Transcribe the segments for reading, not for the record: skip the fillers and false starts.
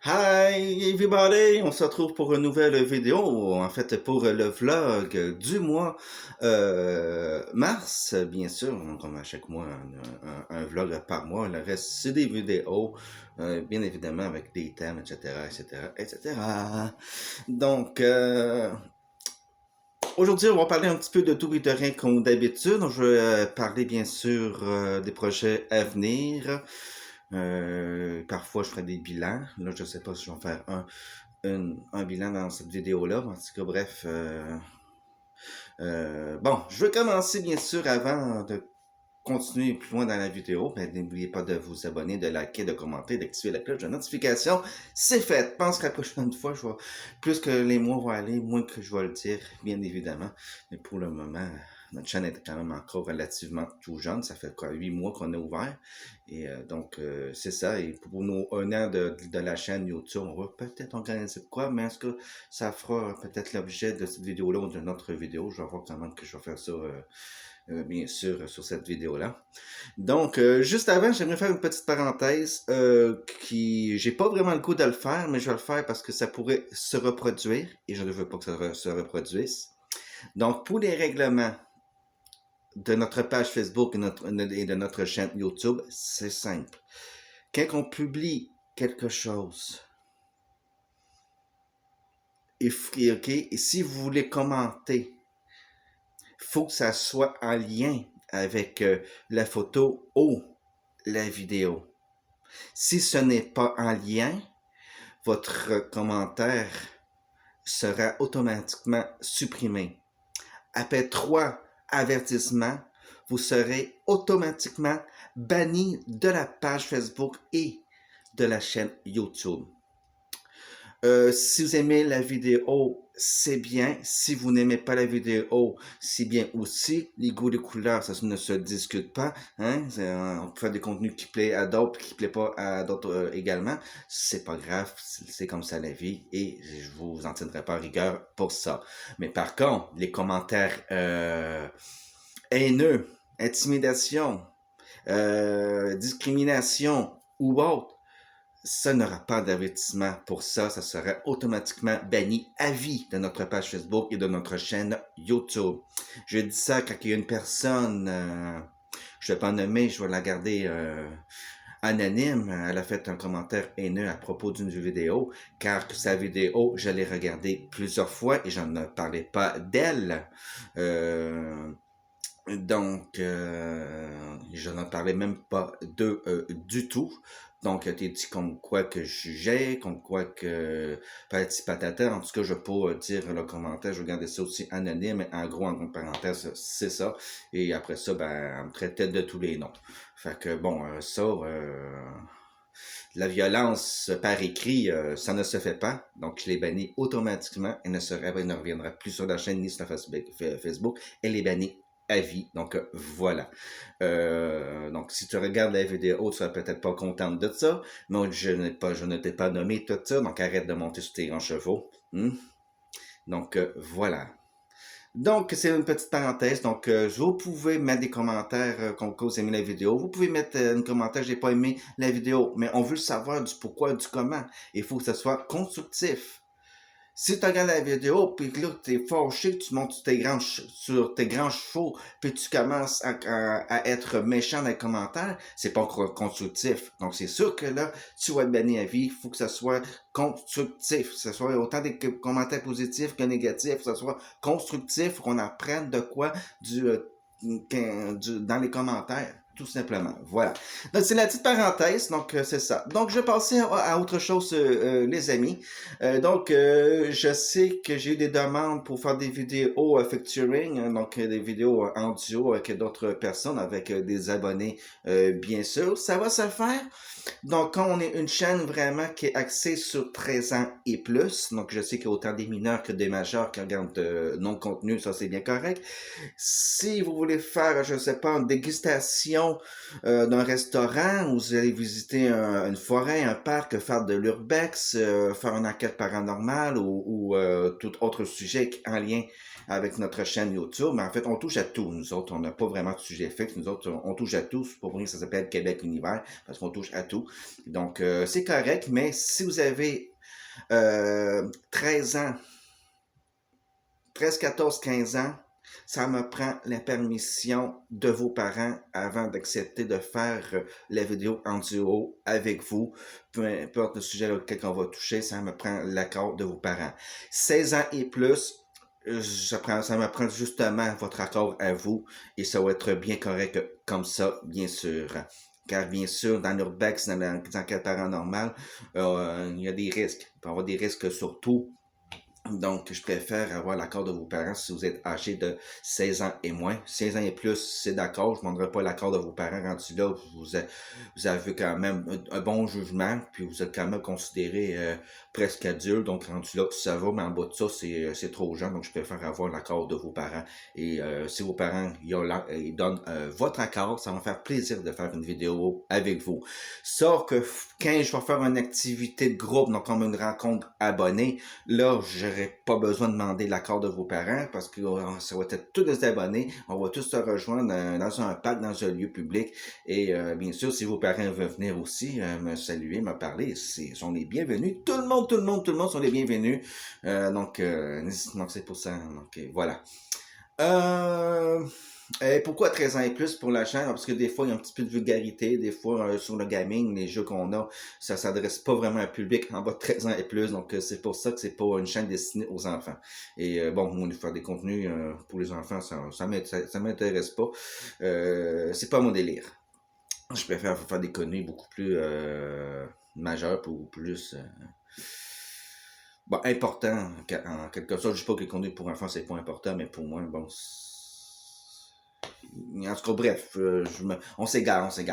Hi everybody, on se retrouve pour une nouvelle vidéo, en fait pour le vlog du mois mars, bien sûr, comme à chaque mois, un vlog par mois, le reste c'est des vidéos, bien évidemment avec des thèmes, etc., etc., etc. Donc, aujourd'hui on va parler un petit peu de tout et de rien comme d'habitude, je vais parler bien sûr des projets à venir. Parfois, je ferai des bilans. Là, je sais pas si je vais en faire un bilan dans cette vidéo-là. En tout cas, bref. Bon, je vais commencer, bien sûr, avant de continuer plus loin dans la vidéo. Ben, n'oubliez pas de vous abonner, de liker, de commenter, d'activer la cloche de notification. C'est fait. Je pense que la prochaine fois, plus que les mois vont aller, moins que je vais le dire, bien évidemment. Mais pour le moment, notre chaîne est quand même encore relativement tout jeune. Ça fait quoi, 8 mois qu'on est ouvert. Et donc, c'est ça. Et pour nos 1 an de la chaîne YouTube, on va peut-être organiser de quoi, mais est-ce que ça fera peut-être l'objet de cette vidéo-là ou d'une autre vidéo? Je vais voir comment que je vais faire ça, bien sûr, sur cette vidéo-là. Donc, juste avant, j'aimerais faire une petite parenthèse qui, j'ai pas vraiment le goût de le faire, mais je vais le faire parce que ça pourrait se reproduire et je ne veux pas que ça se reproduise. Donc, pour les règlements de notre page Facebook et de notre chaîne YouTube, c'est simple. Quand on publie quelque chose, et si vous voulez commenter, il faut que ça soit en lien avec la photo ou la vidéo. Si ce n'est pas en lien, votre commentaire sera automatiquement supprimé. Après 3 avertissements, vous serez automatiquement banni de la page Facebook et de la chaîne YouTube. Si vous aimez la vidéo, c'est bien. Si vous n'aimez pas la vidéo, c'est bien aussi. Les goûts de couleurs, ça ne se discute pas. Hein? On peut faire des contenus qui plaisent à d'autres, qui ne plaisent pas à d'autres également. C'est pas grave, c'est comme ça la vie et je vous en tiendrai pas rigueur pour ça. Mais par contre, les commentaires haineux, intimidation, discrimination ou autre, ça n'aura pas d'avertissement pour ça. Ça sera automatiquement banni à vie de notre page Facebook et de notre chaîne YouTube. Je dis ça quand il y a une personne, je ne vais pas nommer, je vais la garder anonyme. Elle a fait un commentaire haineux à propos d'une vidéo, car sa vidéo, je l'ai regardée plusieurs fois et je ne parlais pas d'elle. Donc, je n'en parlais même pas d'eux du tout. Donc, t'es dit comme quoi que je jugeais, comme quoi que patati patata. En tout cas, je peux pas dire le commentaire, je vais garder ça aussi anonyme. En gros, en parenthèse, c'est ça. Et après ça, ben, on me traitait de tous les noms. Fait que bon, la violence par écrit, ça ne se fait pas. Donc, je l'ai banni automatiquement et ne reviendra plus sur la chaîne ni sur la Facebook. Elle est bannie à vie. Donc, voilà. Donc, si tu regardes la vidéo, tu seras peut-être pas contente de ça. Mais je ne t'ai pas nommé tout ça. Donc, arrête de monter sur tes grands chevaux. Donc, voilà. Donc, c'est une petite parenthèse. Donc, vous pouvez mettre des commentaires comme quoi vous aimez la vidéo. Vous pouvez mettre un commentaire, j'ai pas aimé la vidéo, mais on veut savoir du pourquoi, du comment. Il faut que ce soit constructif. Si tu regardes la vidéo, puis que là, t'es fâché, tu montes sur tes grands chevaux, puis tu commences à être méchant dans les commentaires, c'est pas constructif. Donc, c'est sûr que là, tu vas être banni à vie. Il faut que ce soit constructif. Que ce soit autant des commentaires positifs que négatifs. Que ce soit constructif, qu'on apprenne de quoi dans les commentaires. Tout simplement. Voilà. Donc, c'est la petite parenthèse. Donc, c'est ça. Donc, je vais passer à autre chose, les amis. Je sais que j'ai eu des demandes pour faire des vidéos featuring, hein, donc des vidéos en duo avec d'autres personnes, avec des abonnés, bien sûr. Ça va se faire. Donc, quand on est une chaîne vraiment qui est axée sur 13 ans et plus, donc je sais qu'il y a autant des mineurs que des majeurs qui regardent non contenu, ça c'est bien correct. Si vous voulez faire, je sais pas, une dégustation description d'un restaurant où vous allez visiter une forêt, un parc, faire de l'urbex, faire une enquête paranormale ou tout autre sujet en lien avec notre chaîne YouTube. Mais en fait, on touche à tout. Nous autres, on n'a pas vraiment de sujet fixe. Nous autres, on touche à tout. C'est pour rien que ça s'appelle Québec Univers, parce qu'on touche à tout. Donc, c'est correct, mais si vous avez 13 ans, 13, 14, 15 ans, ça me prend la permission de vos parents avant d'accepter de faire la vidéo en duo avec vous. Peu importe le sujet auquel on va toucher, ça me prend l'accord de vos parents. 16 ans et plus, ça me prend justement votre accord à vous et ça va être bien correct comme ça, bien sûr. Car bien sûr, dans l'urbex, dans les enquêtes paranormales, il y a des risques. Il peut y avoir des risques surtout. Donc, je préfère avoir l'accord de vos parents si vous êtes âgé de 16 ans et moins. 16 ans et plus, c'est d'accord. Je ne demanderai pas l'accord de vos parents rendu là. Vous avez quand même un bon jugement, puis vous êtes quand même considéré presque adulte. Donc, rendu là, ça va, mais en bas de ça, c'est trop jeune. Donc, je préfère avoir l'accord de vos parents. Et si vos parents ils donnent votre accord, ça va me faire plaisir de faire une vidéo avec vous. Sauf que quand je vais faire une activité de groupe, donc comme une rencontre abonnée, là, j'aurais pas besoin de demander l'accord de vos parents parce que ça va être tous des abonnés. On va tous se rejoindre dans un parc, dans un lieu public. Et bien sûr, si vos parents veulent venir aussi me saluer, me parler, sont les bienvenus. Tout le monde sont les bienvenus. Donc c'est pour ça. Donc voilà. Pourquoi 13 ans et plus pour la chaîne? Parce que des fois, il y a un petit peu de vulgarité. Des fois, sur le gaming, les jeux qu'on a, ça s'adresse pas vraiment à un public en bas de 13 ans et plus. Donc, c'est pour ça que c'est pas une chaîne destinée aux enfants. Et bon, moi, faire des contenus pour les enfants, ça m'intéresse pas. C'est pas mon délire. Je préfère faire des contenus beaucoup plus majeurs, ou plus important en quelque sorte. Je dis pas que les contenus pour enfants, c'est pas important, mais pour moi, bon, en tout cas, bref, on s'égare. Ce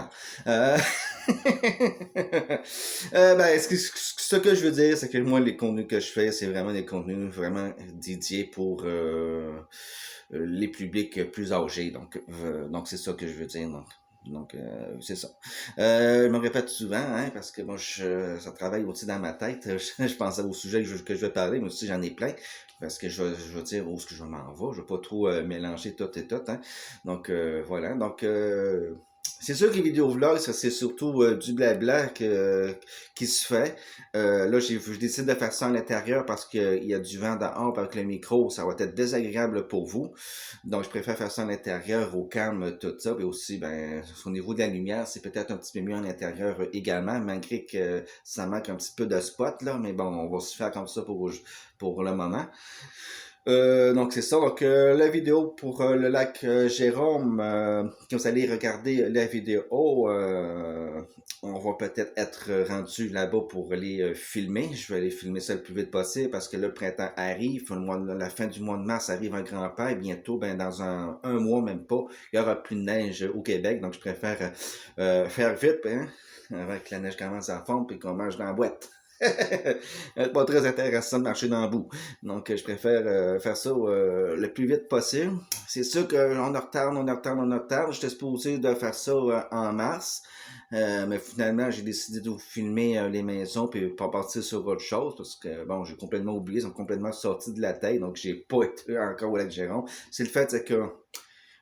que je veux dire, c'est que moi, les contenus que je fais, c'est vraiment des contenus vraiment dédiés pour les publics plus âgés. Donc c'est ça que je veux dire. Donc c'est ça. Je me répète souvent, hein, parce que moi, ça travaille aussi dans ma tête. Je pensais au sujet que je vais parler, mais aussi j'en ai plein. Parce que je veux dire où est-ce que je m'en vais. Je veux pas trop mélanger tout et tout. Hein. Donc voilà. Donc c'est sûr que les vidéos vlogs, ça c'est surtout du blabla qui se fait. Là, je décide de faire ça à l'intérieur parce qu'il y a du vent dehors avec le micro, ça va être désagréable pour vous. Donc, je préfère faire ça à l'intérieur, au calme, tout ça. Et aussi, au niveau de la lumière, c'est peut-être un petit peu mieux à l'intérieur également, malgré que ça manque un petit peu de spot, là. Mais bon, on va se faire comme ça pour le moment. Donc c'est ça. Donc la vidéo pour le lac Jérôme, quand vous allez regarder la vidéo, on va peut-être être rendu là-bas pour aller filmer. Je vais aller filmer ça le plus vite possible parce que le printemps arrive, la fin du mois de mars arrive un grand-père et bientôt, dans un mois même pas, il y aura plus de neige au Québec. Donc je préfère faire vite, hein, avant que la neige commence à fondre et qu'on mange dans la boîte. Pas très intéressant de marcher dans le bout. Donc, je préfère faire ça le plus vite possible. C'est sûr qu'on retarde. J'étais supposé de faire ça en mars. Mais finalement, j'ai décidé de vous filmer les maisons puis pas partir sur autre chose parce que, bon, j'ai complètement oublié. Ils sont complètement sortis de la tête. Donc, j'ai pas été encore au lac Jérôme. C'est le fait c'est que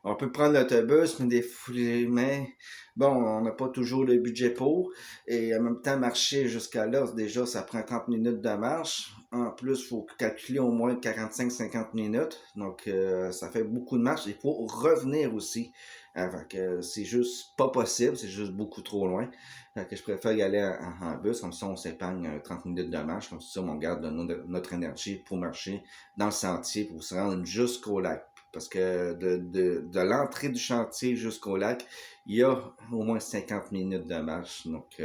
on peut prendre l'autobus, mais bon, on n'a pas toujours le budget pour. Et en même temps, marcher jusqu'à là, déjà, ça prend 30 minutes de marche. En plus, il faut calculer au moins 45-50 minutes. Donc, ça fait beaucoup de marche. Il faut revenir aussi. Fait que c'est juste pas possible, c'est juste beaucoup trop loin. Fait que je préfère y aller en bus, comme ça on s'épargne 30 minutes de marche, comme ça on garde notre énergie pour marcher dans le sentier pour se rendre jusqu'au lac. Parce que de l'entrée du chantier jusqu'au lac, il y a au moins 50 minutes de marche. Donc,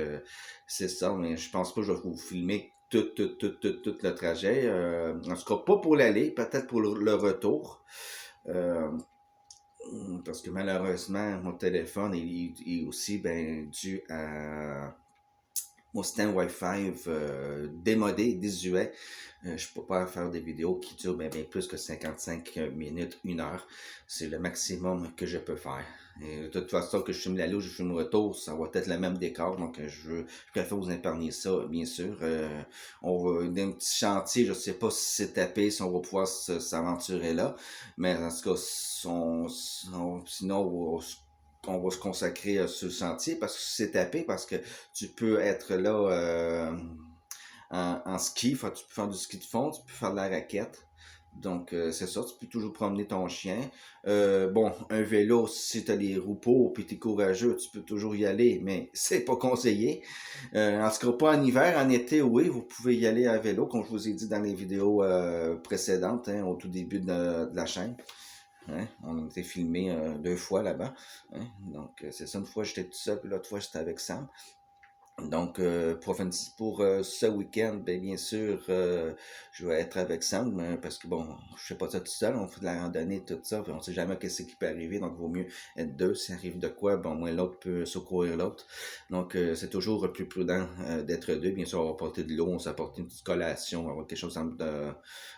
c'est ça. Mais je pense pas que je vais vous filmer tout le trajet. En tout cas, pas pour l'aller, peut-être pour le retour. Parce que malheureusement, mon téléphone est aussi dû à mon système Wi-Fi démodé, désuet. Je peux pas faire des vidéos qui durent bien plus que 55 minutes, 1 heure. C'est le maximum que je peux faire. Et de toute façon, que je filme l'aller ou je filme le retour, ça va être le même décor. Donc, je préfère vous épargner ça, bien sûr. On va, d'un petit chantier, je sais pas si c'est tapé, si on va pouvoir s'aventurer là. Mais en tout cas, sinon, on va se consacrer sur le chantier parce que c'est tapé, parce que tu peux être là en ski, tu peux faire du ski de fond, tu peux faire de la raquette. Donc, c'est ça, tu peux toujours promener ton chien. Bon, un vélo, si tu as les roues pour et tu es courageux, tu peux toujours y aller, mais c'est pas conseillé. En tout cas, pas en hiver, en été, oui, vous pouvez y aller à vélo, comme je vous ai dit dans les vidéos précédentes, hein, au tout début de la chaîne. Hein? On a été filmé 2 fois là-bas. Hein? Donc, c'est ça, une fois j'étais tout seul, puis l'autre fois j'étais avec Sam. Donc, pour ce week-end, bien sûr, je vais être avec Sam, parce que bon, je fais pas ça tout seul, on fait de la randonnée, tout ça, puis on sait jamais qu'est-ce qui peut arriver, donc il vaut mieux être deux. S'il arrive de quoi, bon, moins l'autre peut secourir l'autre. Donc, c'est toujours plus prudent d'être deux. Bien sûr, on va porter de l'eau, on va apporter une petite collation, on va avoir quelque chose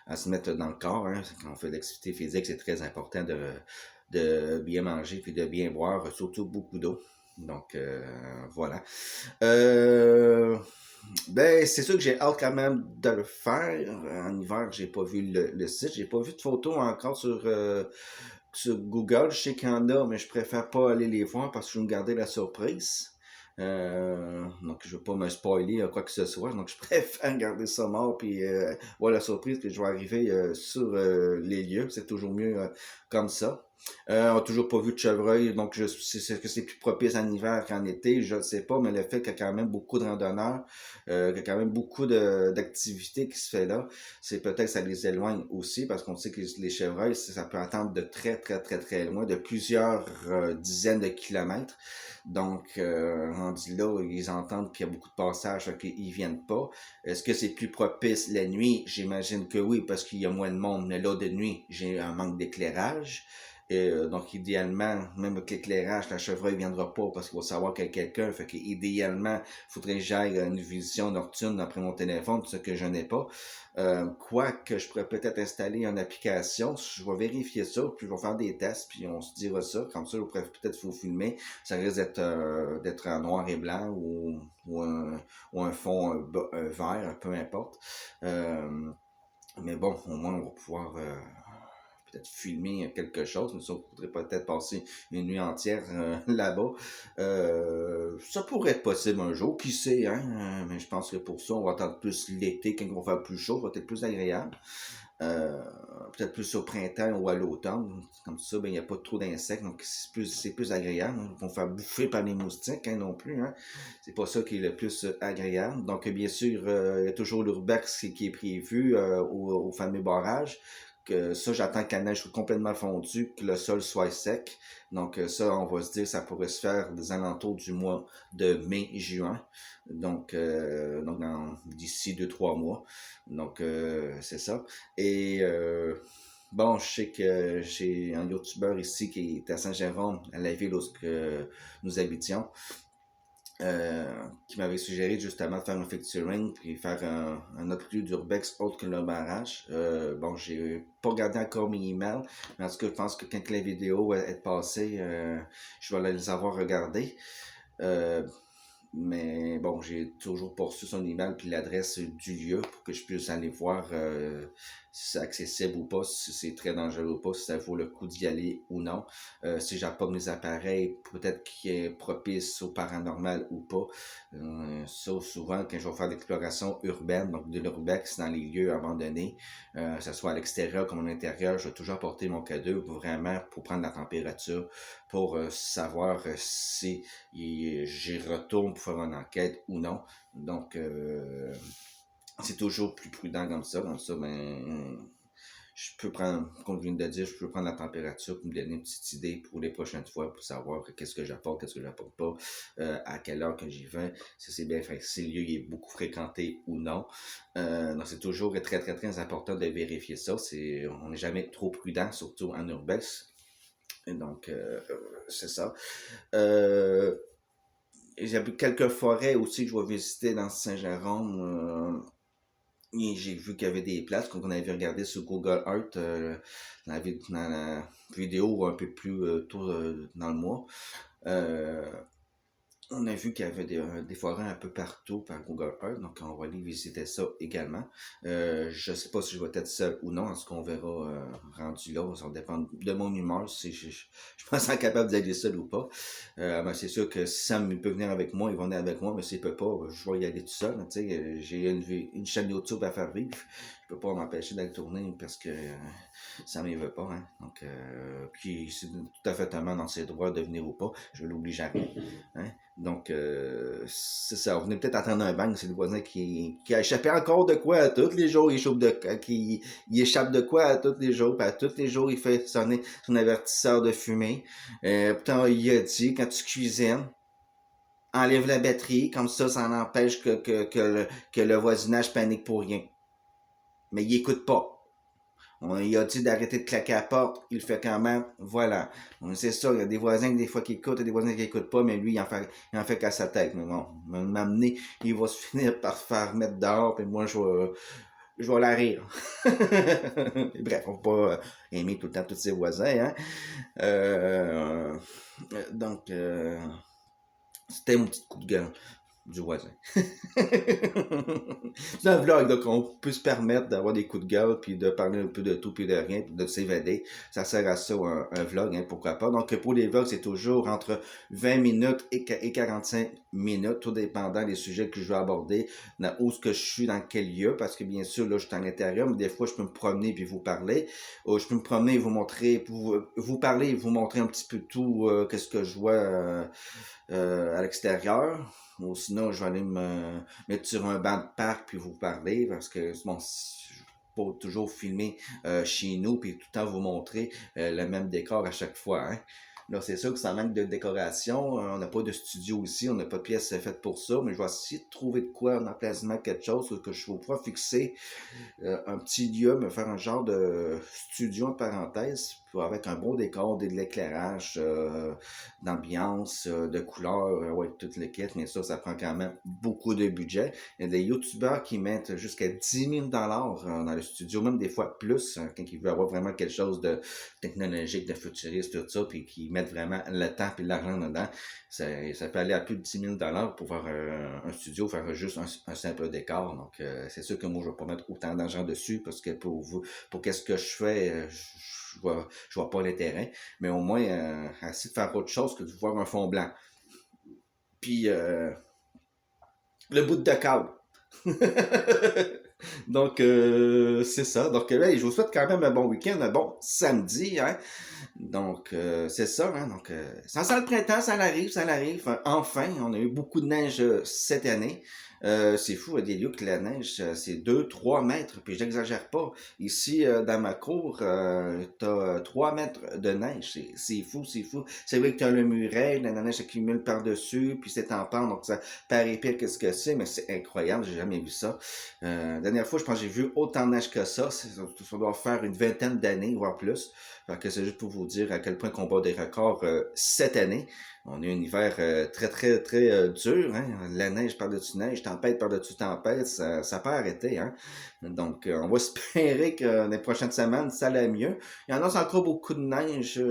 à se mettre dans le corps. Hein. Quand on fait de l'activité physique, c'est très important de bien manger puis de bien boire, surtout beaucoup d'eau. Donc, voilà. Euh, ben, c'est sûr que j'ai hâte quand même de le faire. En hiver, j'ai pas vu le site. J'ai pas vu de photos encore sur Google. Je sais qu'il y en a, mais je préfère pas aller les voir parce que je veux me garder la surprise. Donc, je veux pas me spoiler quoi que ce soit. Donc, je préfère garder ça mort puis voir la surprise que je vais arriver sur les lieux. C'est toujours mieux comme ça. On n'a toujours pas vu de chevreuil, donc c'est que c'est plus propice en hiver qu'en été, je ne sais pas, mais le fait qu'il y a quand même beaucoup de randonneurs, qu'il y a quand même beaucoup d'activités qui se fait là, c'est peut-être que ça les éloigne aussi, parce qu'on sait que les chevreuils, ça peut attendre de très, très, très, très loin, de plusieurs dizaines de kilomètres. Donc, rendu là, ils entendent qu'il y a beaucoup de passages, fait qu'ils viennent pas. Est-ce que c'est plus propice la nuit? J'imagine que oui, parce qu'il y a moins de monde, mais là, de nuit, j'ai un manque d'éclairage. Donc, idéalement, même avec l'éclairage, la chevreuil ne viendra pas parce qu'il va savoir qu'il y a quelqu'un. Fait qu'idéalement, il faudrait que j'aille une vision nocturne après mon téléphone, ce que je n'ai pas. Quoique, je pourrais peut-être installer une application. Je vais vérifier ça, puis je vais faire des tests, puis on se dira ça. Comme ça, je pourrais peut-être vous filmer. Ça risque d'être en noir et blanc ou un fond vert, peu importe. Mais bon, au moins, on va pouvoir peut-être filmer quelque chose, mais ça, on voudrait peut-être passer une nuit entière là-bas. Ça pourrait être possible un jour, qui sait, hein? Mais je pense que pour ça, on va attendre plus l'été, quand il va faire plus chaud, ça va être plus agréable. Euh, Peut-être plus au printemps ou à l'automne. Comme ça, ben, il n'y a pas trop d'insectes, donc c'est plus agréable. Ils vont faire bouffer par les moustiques hein, non plus. Hein. C'est pas ça qui est le plus agréable. Donc, bien sûr, il y a toujours l'urbex qui est prévu au fameux barrage. Que ça, j'attends que la neige soit complètement fondue, que le sol soit sec. Donc, ça, on va se dire, ça pourrait se faire des alentours du mois de mai-juin. Donc d'ici 2-3 mois. Donc, c'est ça. Et bon, je sais que j'ai un youtubeur ici qui est à Saint-Jérôme, à la ville où nous habitions, qui m'avait suggéré justement de faire un featuring puis faire un autre lieu d'urbex autre que le barrage. Bon, j'ai pas regardé encore mes emails, mais en tout cas, je pense que quand la vidéo va être passée, je vais les avoir regardées. Euh, mais bon, j'ai toujours poursu son email puis l'adresse du lieu pour que je puisse aller voir si c'est accessible ou pas, si c'est très dangereux ou pas, si ça vaut le coup d'y aller ou non. Si j'apporte mes appareils, peut-être qu'il est propice au paranormal ou pas. Ça, souvent, quand je vais faire l'exploration urbaine, donc de l'urbex dans les lieux abandonnés, que ce soit à l'extérieur comme à l'intérieur, je vais toujours apporter mon cadeau vraiment pour prendre la température, pour savoir si j'y retourne pour faire une enquête ou non. Donc, c'est toujours plus prudent comme ça. Comme ça, ben, je peux prendre, comme je viens de dire, je peux prendre la température pour me donner une petite idée pour les prochaines fois pour savoir qu'est-ce que j'apporte, qu'est-ce que j'apporte pas, à quelle heure que j'y vais, si c'est bien fait, si le lieu est beaucoup fréquenté ou non. Donc, c'est toujours très, très, très important de vérifier ça. On n'est jamais trop prudent, surtout en urbex. Et donc, c'est ça. Euh, J'ai vu quelques forêts aussi que je vais visiter dans Saint-Jérôme. Et j'ai vu qu'il y avait des places qu'on avait regardé sur Google Earth dans la vidéo un peu plus tôt dans le mois. Euh, on a vu qu'il y avait des forêts un peu partout par Google Earth, donc on va aller visiter ça également. Je sais pas si je vais être seul ou non, est-ce qu'on verra rendu là, ça va dépendre de mon humeur, si je me sens capable d'aller seul ou pas. Ben, c'est sûr que si Sam peut venir avec moi, il va venir avec moi, mais s'il peut pas, je vais y aller tout seul. Tu sais, j'ai une chaîne YouTube à faire vivre, je peux pas m'empêcher d'aller tourner parce que ça ne veut pas. Hein. Donc, puis c'est tout à fait dans ses droits de venir ou pas, je l'oblige à rien. Hein. Donc, c'est ça. On venait peut-être attendre un bang, c'est le voisin qui a échappé encore de quoi à tous les jours. Il échappe de quoi à tous les jours. Puis à tous les jours, il fait sonner son avertisseur de fumée. Pourtant, il a dit, quand tu cuisines, enlève la batterie, comme ça empêche que le voisinage panique pour rien. Mais il écoute pas. Il a dit d'arrêter de claquer à la porte, il le fait quand même, voilà. C'est ça, il y a des voisins des fois qui écoutent, et des voisins qui n'écoutent pas, mais lui, il en fait qu'à sa tête. Mais bon, m'amener, il va se finir par faire mettre dehors, puis moi, je vais la rire. Bref, on ne va pas aimer tout le temps tous ses voisins, hein. Donc, c'était mon petit coup de gueule du voisin. C'est un vlog, donc on peut se permettre d'avoir des coups de gueule, puis de parler un peu de tout, puis de rien, puis de s'évader. Ça sert à ça, un vlog, hein, pourquoi pas. Donc pour les vlogs, c'est toujours entre 20 minutes et 45 minutes, tout dépendant des sujets que je veux aborder, où ce que je suis, dans quel lieu, parce que bien sûr, là, je suis à l'intérieur, mais des fois, je peux me promener puis vous parler. Je peux me promener et vous montrer, vous parler et vous montrer un petit peu tout, qu'est-ce que je vois à l'extérieur. Ou sinon, je vais aller me mettre sur un banc de parc puis vous parler parce que bon, je peux pas toujours filmer chez nous puis tout le temps vous montrer le même décor à chaque fois. Hein. Là, c'est sûr que ça manque de décoration. On n'a pas de studio ici, on n'a pas de pièce faite pour ça, mais je vais essayer de trouver de quoi en emplacement quelque chose que je vais pouvoir fixer un petit lieu, me faire un genre de studio en parenthèse, avec un beau décor, de l'éclairage, d'ambiance, de couleurs, ouais, toute l'équipe, mais ça prend quand même beaucoup de budget. Il y a des youtubeurs qui mettent jusqu'à 10 000 dans le studio, même des fois plus, hein, quand ils veulent avoir vraiment quelque chose de technologique, de futuriste, tout ça, puis qui mettent vraiment le temps et l'argent dedans. Ça peut aller à plus de 10 000 pour faire un studio, faire juste un simple décor. Donc, c'est sûr que moi, je vais pas mettre autant d'argent dessus parce que pour qu'est-ce que je fais, je vois pas l'intérêt. Mais au moins, essayer de faire autre chose que de voir un fond blanc. Puis, le bout de câble. Donc, c'est ça. Donc, là, je vous souhaite quand même un bon week-end, un bon samedi. Hein? Donc, c'est ça. Hein? Donc, ça sent le printemps, ça arrive. Enfin, on a eu beaucoup de neige cette année. C'est fou, il y a des lieux que la neige, c'est 2-3 mètres, puis j'exagère pas. Ici, dans ma cour, t'as 3 mètres de neige. C'est fou, c'est fou. C'est vrai que t'as le muret, la neige s'accumule par-dessus, puis c'est en pente, donc ça paraît pire que ce que c'est, mais c'est incroyable, j'ai jamais vu ça. Dernière fois, je pense que j'ai vu autant de neige que ça. Ça doit faire une vingtaine d'années, voire plus. Fait que c'est juste pour vous dire à quel point qu'on bat des records cette année. On a eu un hiver très, très, très dur. Hein? La neige par-dessus neige, tempête par-dessus tempête, ça peut arrêter. Hein? Donc, on va espérer que les prochaines semaines, ça allait mieux. Il y en a encore beaucoup de neige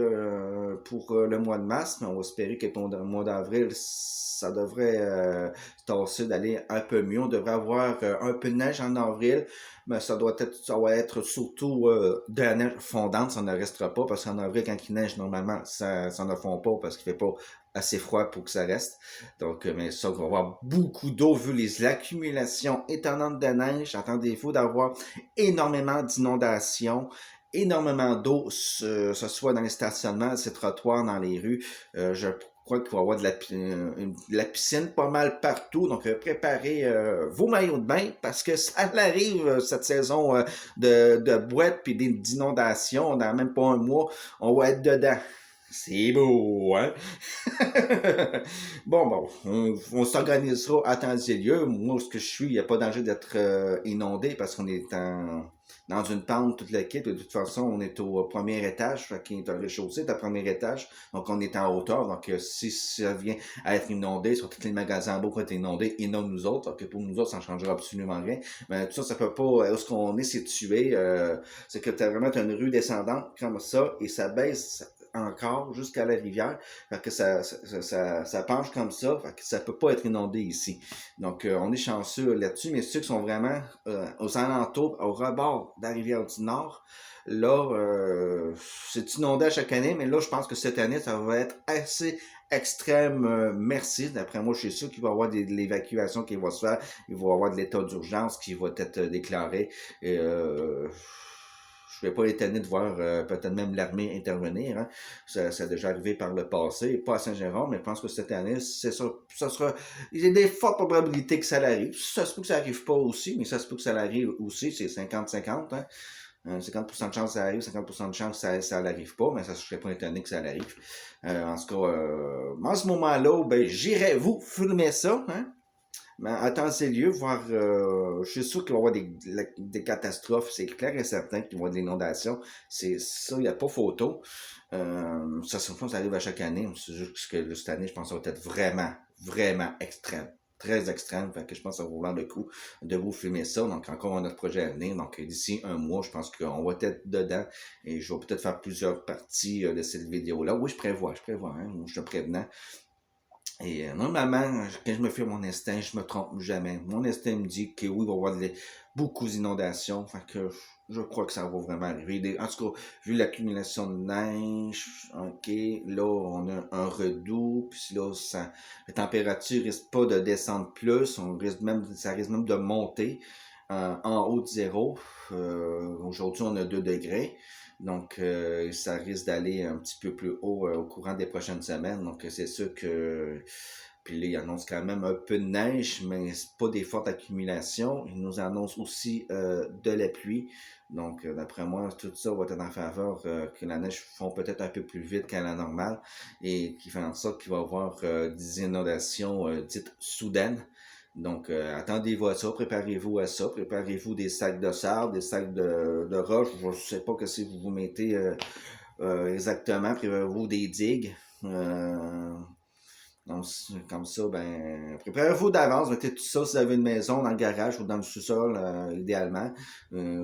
pour le mois de mars, mais on va espérer que pour le mois d'avril, ça devrait se tasser d'aller un peu mieux. On devrait avoir un peu de neige en avril, mais ça va être surtout de la neige fondante, ça ne restera pas, parce qu'en avril, quand il neige, normalement, ça ne fond pas parce qu'il ne fait pas assez froid pour que ça reste. Donc, mais ça, on va avoir beaucoup d'eau vu l'accumulations étonnantes de neige. Attendez-vous d'avoir énormément d'inondations, énormément d'eau, ce soit dans les stationnements, ces trottoirs, dans les rues. Je crois qu'il va y avoir de la piscine pas mal partout. Donc, préparez vos maillots de bain parce que ça arrive cette saison de boîtes puis d'inondations. Dans même pas un mois, on va être dedans. C'est beau, hein? Bon, on s'organisera à temps et lieu. Moi, où ce que je suis, il n'y a pas danger d'être inondé parce qu'on est dans une pente, toute l'équipe. De toute façon, on est au premier étage, fait qu'il est un rez-de-chaussée, c'est au premier étage. Donc, on est en hauteur. Donc, si ça vient à être inondé, sur tous les magasins en bas vont être inondés, inonde nous autres. Donc, pour nous autres, ça ne changera absolument rien. Mais tout ça, ça peut pas, où est-ce qu'on est situé, c'est que tu as vraiment une rue descendante comme ça, et ça baisse encore jusqu'à la rivière. Fait que ça penche comme ça. Fait que ça peut pas être inondé ici. Donc, on est chanceux là-dessus, mais ceux qui sont vraiment aux alentours, au rebord de la rivière du Nord, là, c'est inondé à chaque année, mais là, je pense que cette année, ça va être assez extrême. Merci. D'après moi, je suis sûr qu'il va y avoir de l'évacuation qui va se faire. Il va y avoir de l'état d'urgence qui va être déclaré. Et, je ne vais pas être étonné de voir peut-être même l'armée intervenir. Hein. Ça a déjà arrivé par le passé, pas à Saint-Jérôme, mais je pense que cette année, c'est ça. Ça sera. Il y a des fortes probabilités que ça arrive. Ça se peut que ça arrive pas aussi, mais ça se peut que ça arrive aussi. C'est 50-50. Hein. 50% de chance que ça arrive, 50% de chance que ça n'arrive pas, mais ça ne serait pas étonné que ça arrive. En tout cas, en ce moment-là, ben, j'irai vous filmer ça, hein? Mais à temps et lieu, voir, je suis sûr qu'il va y avoir des catastrophes, c'est clair et certain qu'il va y avoir de l'inondation. C'est ça, il n'y a pas photo. Ça arrive à chaque année. C'est juste que cette année, je pense que ça va être vraiment, vraiment extrême. Très extrême. Fait que je pense que ça va valoir le coup de vous filmer ça. Donc, encore notre projet à venir. Donc, d'ici un mois, je pense qu'on va être dedans. Et je vais peut-être faire plusieurs parties de cette vidéo-là. Oui, je prévois, hein. Je te prévenant. Et normalement, quand je me fie à mon instinct, je me trompe jamais. Mon instinct me dit que oui, il va y avoir beaucoup d'inondations. Fait que je crois que ça va vraiment arriver. En tout cas, vu l'accumulation de neige, ok, là, on a un redout, puis là, la température risque pas de descendre plus, ça risque même de monter en haut de zéro. Aujourd'hui, on a 2 degrés. Donc, ça risque d'aller un petit peu plus haut au courant des prochaines semaines. Donc, c'est sûr que... Puis là, il annonce quand même un peu de neige, mais c'est pas des fortes accumulations. Il nous annonce aussi de la pluie. Donc, d'après moi, tout ça va être en faveur que la neige fond peut-être un peu plus vite qu'à la normale et qui fait en sorte qu'il va y avoir des inondations dites soudaines. Donc, attendez-vous à ça, préparez-vous à ça, préparez-vous des sacs de sable, des sacs de roche, je ne sais pas que si vous vous mettez exactement, préparez-vous des digues. Donc, comme ça, ben, préparez-vous d'avance, mettez tout ça si vous avez une maison dans le garage ou dans le sous-sol, idéalement.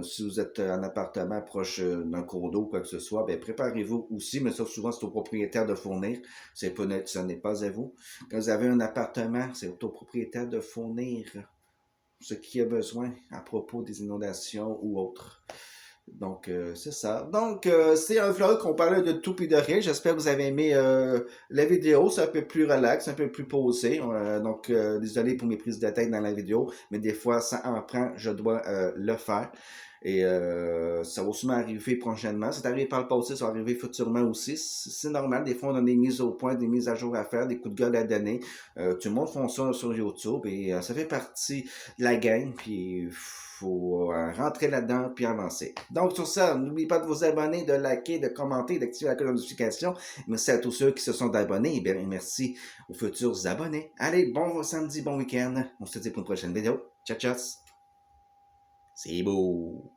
Si vous êtes en appartement proche d'un cours d'eau ou quoi que ce soit, ben, préparez-vous aussi, mais ça, souvent, c'est au propriétaire de fournir. Ce n'est pas à vous. Quand vous avez un appartement, c'est au propriétaire de fournir ce qu'il a besoin à propos des inondations ou autres. Donc, c'est ça. Donc, c'est un vlog qu'on parlait de tout et de rien. J'espère que vous avez aimé la vidéo. C'est un peu plus relax, un peu plus posé. Donc, désolé pour mes prises de tête dans la vidéo, mais des fois, ça en prend. Je dois le faire. Et ça va sûrement arriver prochainement. C'est arrivé par le passé, ça va arriver futurement aussi. C'est normal. Des fois, on a des mises au point, des mises à jour à faire, des coups de gueule à donner. Tout le monde font ça sur YouTube et ça fait partie de la game. Puis, faut rentrer là-dedans puis avancer. Donc, sur ça, n'oubliez pas de vous abonner, de liker, de commenter, d'activer la cloche de notification. Merci à tous ceux qui se sont abonnés. Et bien, merci aux futurs abonnés. Allez, bon samedi, bon week-end. On se dit pour une prochaine vidéo. Ciao, ciao. C'est beau.